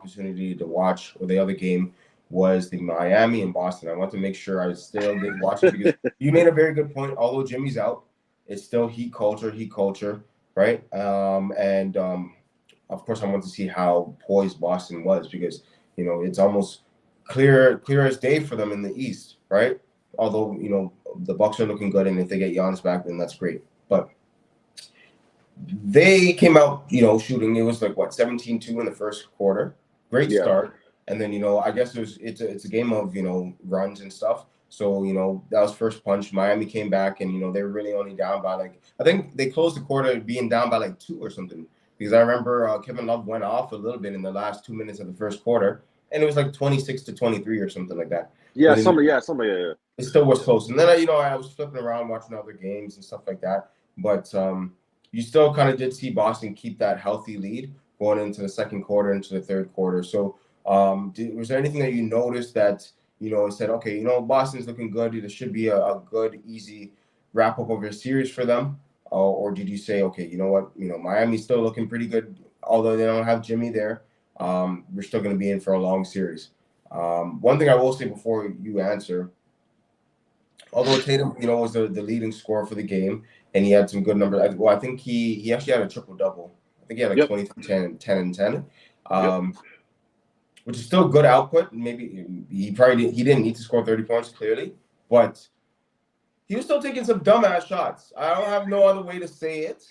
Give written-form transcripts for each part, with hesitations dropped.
opportunity to watch, or the other game was the Miami and Boston. I want to make sure I still did watch it because you made a very good point. Although Jimmy's out, it's still heat culture, right? Of course, I want to see how poised Boston was because it's almost clear as day for them in the East, right? Although the Bucks are looking good, and if they get Giannis back, then that's great. But they came out, shooting. It was like what 17-2 in the first quarter. Great Yeah. start, and then I guess it's a game of runs and stuff. So that was first punch. Miami came back, and they were really only down by like I think they closed the quarter being down by like 2 or something. Because I remember Kevin Love went off a little bit in the last 2 minutes of the first quarter, and it was like 26-23 or something like that. Yeah, But somebody, yeah. it still was close. And then I was flipping around watching other games and stuff like that. But you still kind of did see Boston keep that healthy lead going into the second quarter, into the third quarter. So was there anything that you noticed that said, okay, Boston's looking good. It should be a good, easy wrap up of a series for them, or did you say, okay, you know what, Miami's still looking pretty good, although they don't have Jimmy there. We're still going to be in for a long series. One thing I will say before you answer, although Tatum, was the leading scorer for the game, and he had some good numbers. Well, I think he actually had a triple double. I think he had like Yep. 23, 10, and 10 and 10, Yep. which is still good output. Maybe he didn't need to score 30 points clearly, but he was still taking some dumbass shots. I don't have no other way to say it,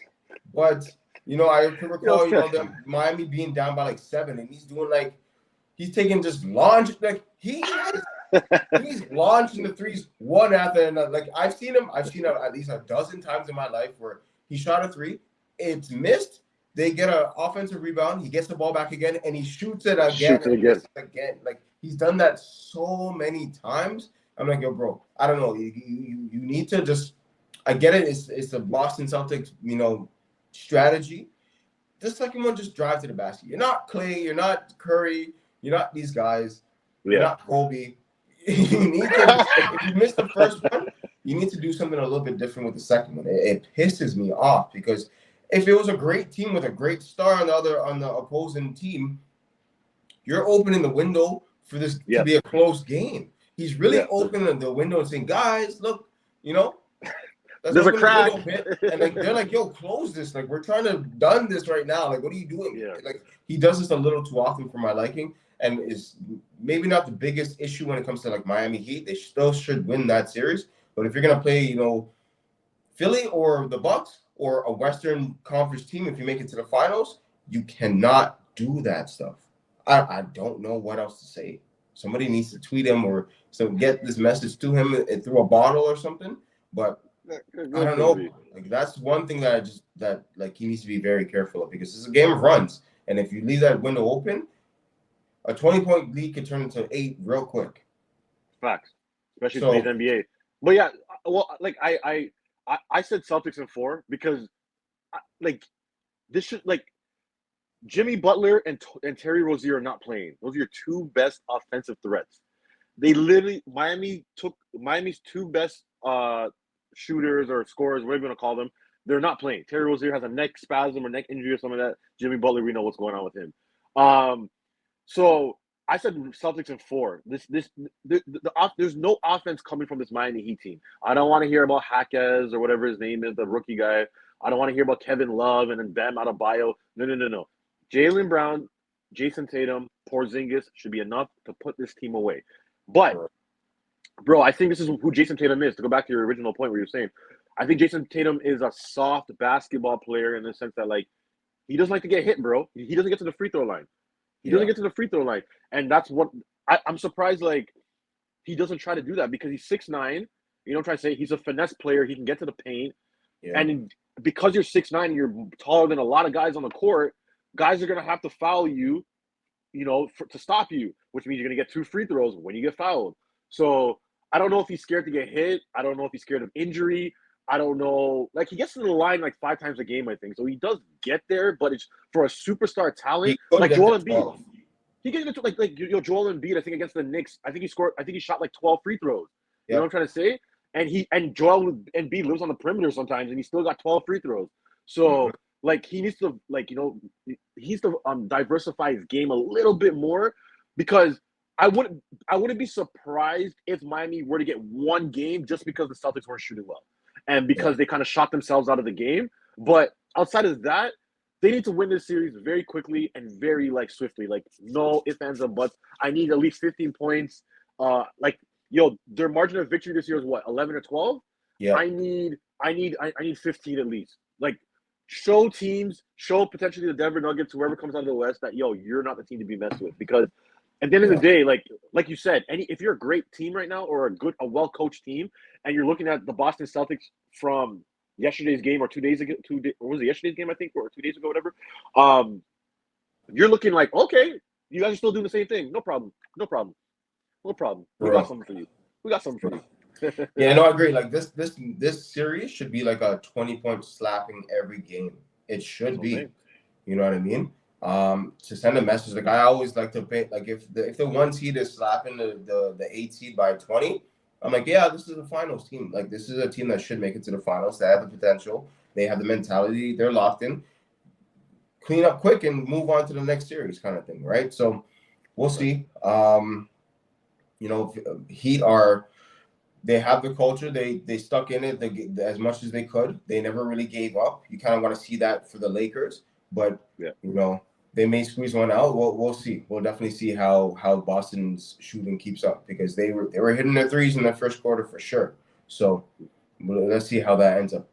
but I can recall the Miami being down by like 7, and he's taking just launch like he's launching the threes one after another. Like I've seen him at least a dozen times in my life where he shot a three, it's missed. They get an offensive rebound. He gets the ball back again, and he shoots it again. Like he's done that so many times. I'm like, yo, bro, I don't know. You need to just. I get it. It's the Boston Celtics, strategy. The second one, just drive to the basket. You're not Clay. You're not Curry. You're not these guys. You're not Kobe. You need to. If you miss the first one, you need to do something a little bit different with the second one. It pisses me off because if it was a great team with a great star on the opposing team, you're opening the window for this to be a close game. He's really opening the window and saying, guys, look, there's a crack. And they're like, yo, close this. Like, we're trying to done this right now. Like, what are you doing? Yeah. Like, he does this a little too often for my liking, and is maybe not the biggest issue when it comes to like Miami Heat. They still should win that series. But if you're gonna play, Philly or the Bucks or a Western Conference team, if you make it to the finals, you cannot do that stuff. I don't know what else to say. Somebody needs to tweet him or get this message to him through a bottle or something. But I don't know. Like that's one thing that he needs to be very careful of because it's a game of runs, and if you leave that window open, a 20-point lead could turn into 8 real quick. Facts, especially today's NBA. But yeah, well, like I said Celtics in 4 because this should Jimmy Butler and Terry Rozier are not playing. Those are your 2 best offensive threats. They literally Miami's 2 best shooters or scorers, whatever you want to call them. They're not playing. Terry Rozier has a neck spasm or neck injury or something like that. Jimmy Butler, we know what's going on with him. So I said Celtics in 4. There's no offense coming from this Miami Heat team. I don't want to hear about Jaquez or whatever his name is, the rookie guy. I don't want to hear about Kevin Love and then Bam Adebayo. No. Jaylen Brown, Jason Tatum, Porzingis should be enough to put this team away. But, bro, I think this is who Jason Tatum is. To go back to your original point where you're saying, I think Jason Tatum is a soft basketball player in the sense that, he doesn't like to get hit, bro. He doesn't get to the free throw line. He doesn't get to the free throw line. And that's what I'm surprised, he doesn't try to do that because he's 6'9". You know, try to say he's a finesse player. He can get to the paint. Yeah. And because you're 6'9", you're taller than a lot of guys on the court, guys are going to have to foul you, to stop you, which means you're going to get 2 free throws when you get fouled. So I don't know if he's scared to get hit. I don't know if he's scared of injury. I don't know. He gets to the line 5 times a game, I think. So he does get there, but it's for a superstar talent like Joel Embiid. He gets to Joel Embiid, I think, against the Knicks. I think he shot 12 free throws. You know what I'm trying to say? And Joel Embiid lives on the perimeter sometimes, and he still got 12 free throws. So like he needs to he needs to diversify his game a little bit more because I wouldn't be surprised if Miami were to get one game just because the Celtics weren't shooting well and Yeah. because they kind of shot themselves out of the game. But outside of that, they need to win this series very quickly and very like swiftly. Like no ifs, ands, or buts. I need at least 15 points. Like their margin of victory this year is what 11 or 12. Yeah. I need 15 at least. Like show teams, show potentially the Denver Nuggets, whoever comes out of the West, that you're not the team to be messed with. Because at the end of the Yeah. day, like you said, if you're a great team right now or a well coached team, and you're looking at the Boston Celtics from yesterday's game or 2 days ago, or was it yesterday's game I think, or 2 days ago, whatever. You're looking like, okay, you guys are still doing the same thing. No problem. No problem. No problem. We got something for you. We got something for you. Yeah, no, I agree. Like this series should be like a 20-point slapping every game. It should be. You know what I mean? To send a message. Like I always like to pay, like if the one seed is slapping the 8 seed by 20, I'm like, yeah, this is a finals team. Like this is a team that should make it to the finals. They have the potential. They have the mentality. They're locked in. Clean up quick and move on to the next series, kind of thing, right? So we'll see. Heat are. They have the culture. They stuck in it as much as they could. They never really gave up. You kind of want to see that for the Lakers, but they may squeeze one out. We'll see. We'll definitely see how Boston's shooting keeps up because they were hitting their threes in the first quarter for sure. So let's see how that ends up.